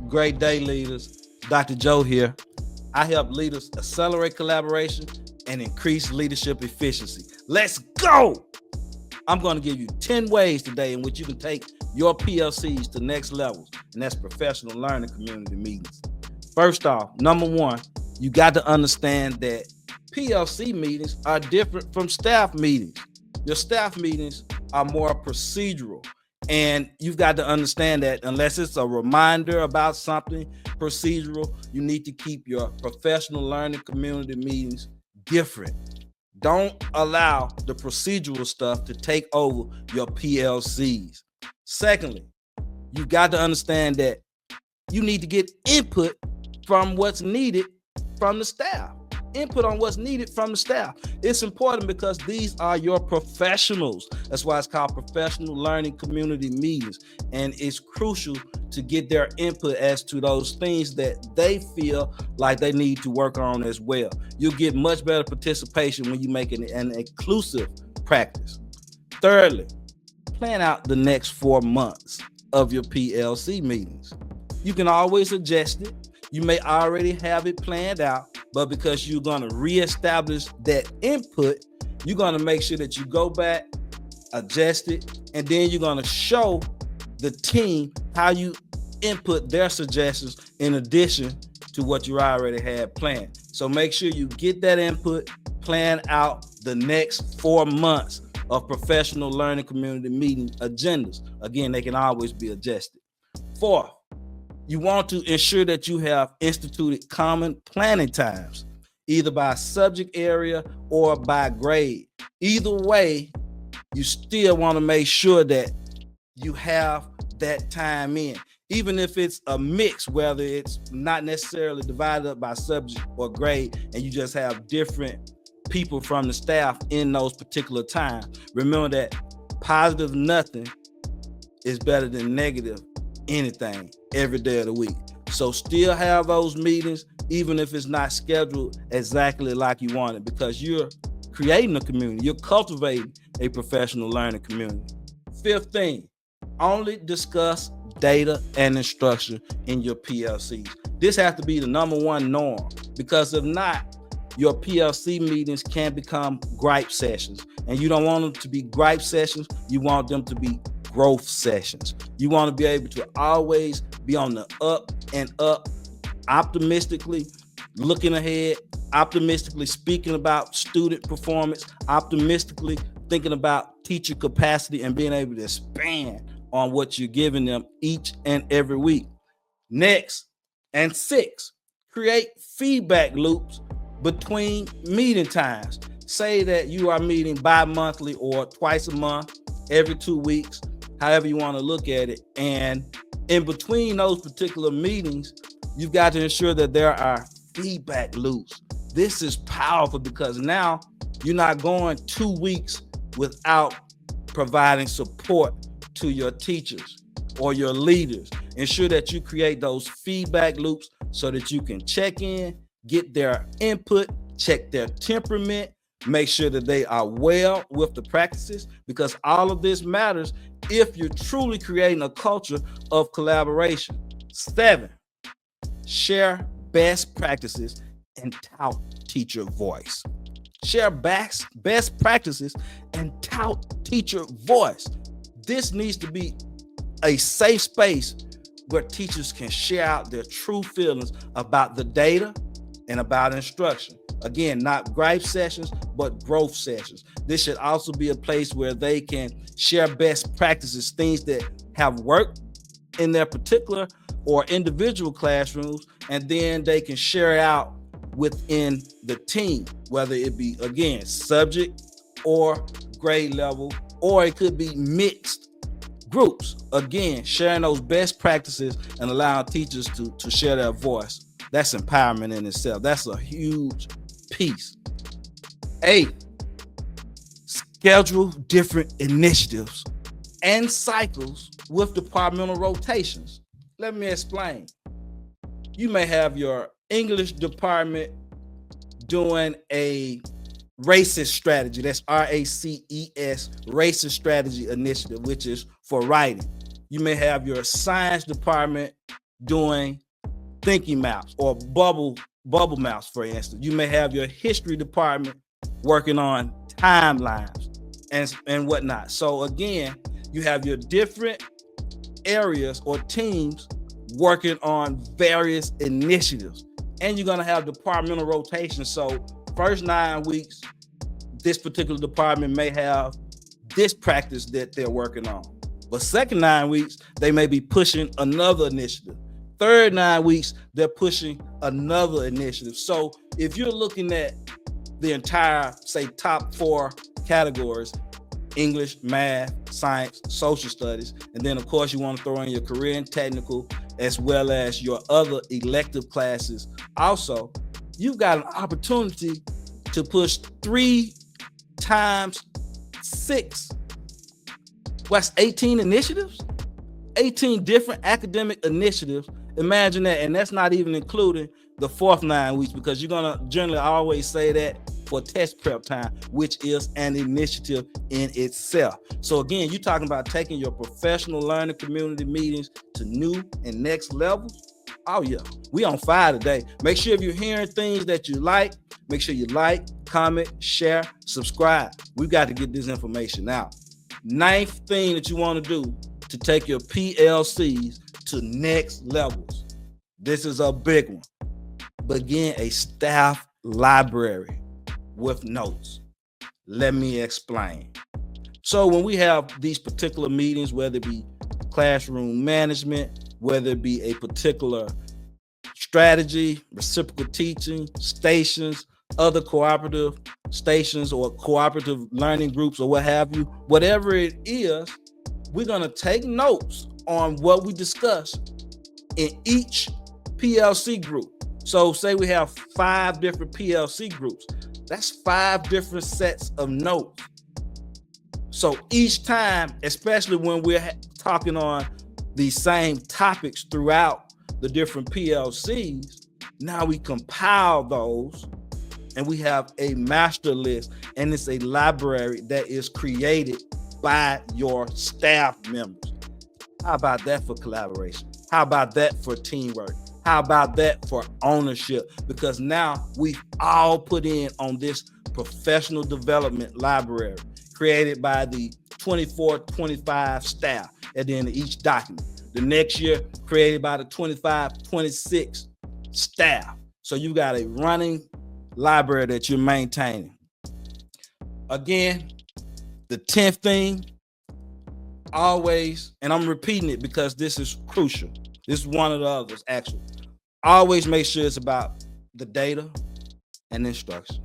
Great day, leaders. Dr. Joe here. I help leaders accelerate collaboration and increase leadership efficiency. Let's go! I'm going to give you 10 ways today in which you can take your PLCs to next levels, and that's professional learning community meetings. First off, number one, you got to understand that PLC meetings are different from staff meetings. Your staff meetings are more procedural. And you've got to understand that unless it's a reminder about something procedural, you need to keep your professional learning community meetings different. Don't allow the procedural stuff to take over your PLCs. Secondly, you got to understand that you need to get input from what's needed from the staff. Input on what's needed from the staff. It's important because these are your professionals. That's why it's called professional learning community meetings. And it's crucial to get their input as to those things that they feel like they need to work on as well. You'll get much better participation when you make it an inclusive practice. Thirdly, plan out the next 4 months of your PLC meetings. You can always adjust it. You may already have it planned out, but because you're going to reestablish that input, you're going to make sure that you go back, adjust it, and then you're going to show the team how you input their suggestions in addition to what you already had planned. So make sure you get that input, plan out the next 4 months of professional learning community meeting agendas. Again, they can always be adjusted. Fourth, you want to ensure that you have instituted common planning times, either by subject area or by grade. Either way, you still want to make sure that you have that time in, even if it's a mix, whether it's not necessarily divided up by subject or grade, and you just have different people from the staff in those particular times. Remember that positive nothing is better than negative anything every day of the week. So still have those meetings, even if it's not scheduled exactly like you want it, because you're creating a community, you're cultivating a professional learning community. Fifth thing, only discuss data and instruction in your PLCs. This has to be the number one norm, because if not, your PLC meetings can become gripe sessions, and you don't want them to be gripe sessions. You want them to be growth sessions. You want to be able to always be on the up and up, optimistically looking ahead, optimistically speaking about student performance, optimistically thinking about teacher capacity and being able to expand on what you're giving them each and every week. Next, and six, create feedback loops between meeting times. Say that you are meeting bi-monthly or twice a month, every 2 weeks, however you want to look at it. And in between those particular meetings, you've got to ensure that there are feedback loops. This is powerful because now you're not going 2 weeks without providing support to your teachers or your leaders. Ensure that you create those feedback loops so that you can check in, get their input, check their temperament, make sure that they are well with the practices, because all of this matters if you're truly creating a culture of collaboration. 7, share best practices and tout teacher voice. Share best practices and tout teacher voice. This needs to be a safe space where teachers can share out their true feelings about the data and about instruction. Again, not gripe sessions, but growth sessions. This should also be a place where they can share best practices, things that have worked in their particular or individual classrooms, and then they can share it out within the team, whether it be, again, subject or grade level, or it could be mixed groups. Again, sharing those best practices and allowing teachers to share their voice. That's empowerment in itself. That's a huge piece. 8, schedule different initiatives and cycles with departmental rotations. Let me explain. You may have your English department doing a racist strategy. That's RACES, racist strategy initiative, which is for writing. You may have your science department doing thinking maps or bubble maps, for instance. You may have your history department working on timelines and whatnot. So again, you have your different areas or teams working on various initiatives, and you're going to have departmental rotation. So first 9 weeks, this particular department may have this practice that they're working on, but second 9 weeks, they may be pushing another initiative. Third 9 weeks, they're pushing another initiative. So if you're looking at the entire, say, top 4 categories, English, math, science, social studies, and then of course you want to throw in your career and technical as well as your other elective classes. Also, you've got an opportunity to push 3 times 6. What's 18 initiatives? 18 different academic initiatives. Imagine that, and that's not even including the fourth 9 weeks, because you're gonna generally always say that for test prep time, which is an initiative in itself. So again, you're talking about taking your professional learning community meetings to new and next levels. Oh yeah, we on fire today. Make sure if you're hearing things that you like, make sure you like, comment, share, subscribe. We've got to get this information out. 9th thing that you want to do to take your PLCs to next levels. This is a big one. Begin a staff library with notes. Let me explain. So when we have these particular meetings, whether it be classroom management, whether it be a particular strategy, reciprocal teaching, stations, other cooperative stations or cooperative learning groups or what have you, whatever it is, we're going to take notes on what we discuss in each PLC group. So say we have 5 different PLC groups. That's 5 different sets of notes. So each time, especially when we're talking on the same topics throughout the different PLCs, now we compile those and we have a master list, and it's a library that is created by your staff members. How about that for collaboration? How about that for teamwork? How about that for ownership? Because now we've all put in on this professional development library created by the 24-25 staff at the end of each document. The next year, created by the 25-26 staff. So you got a running library that you're maintaining. Again, the 10th thing, always, and I'm repeating it because this is crucial. This is one of the others, actually. Always make sure it's about the data and instruction.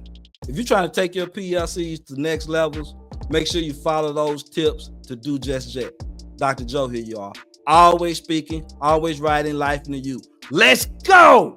If you're trying to take your PLCs to the next levels, make sure you follow those tips to do just that. Dr. Joe here, y'all. Always speaking, always writing life into you. Let's go!